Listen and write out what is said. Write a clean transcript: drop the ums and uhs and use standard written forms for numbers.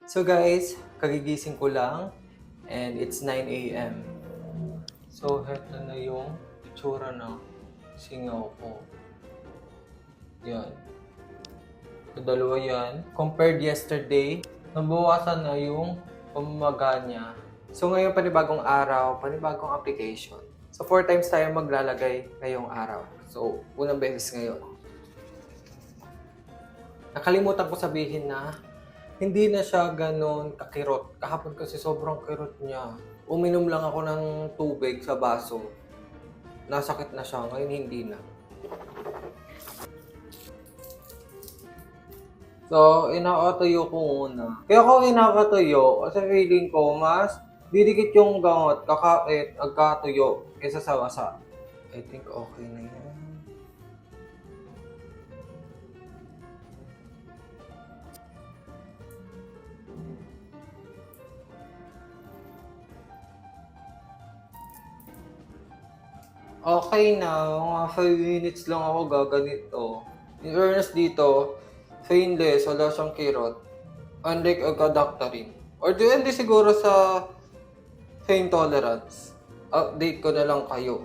So guys, kagigising ko lang and it's 9 a.m. So heto na yung itsura ng singaw ko. Yan. So dalawa yan. Compared yesterday, nabawasan na yung pamamaga niya. So ngayon panibagong araw, panibagong application. So 4 times tayo maglalagay ngayong araw. So unang beses ngayon. Nakalimutan ko sabihin na hindi na siya ganon kakirot. Kahapon kasi sobrang kirot niya. Uminom lang ako ng tubig sa baso. Nasakit na siya. Ngayon hindi na. So, inakatuyo ko muna. Kaya ako inakatuyo kasi feeling ko mas didikit yung gamot kakait agkatuyo kaysa sa wasa. I think okay na yan. Okay na, mga 5 minutes lang ako gaganito. In earnest dito, painless, wala siyang kirot. Unlike agka-doctorin. Or depende siguro sa pain tolerance. Update ko na lang kayo.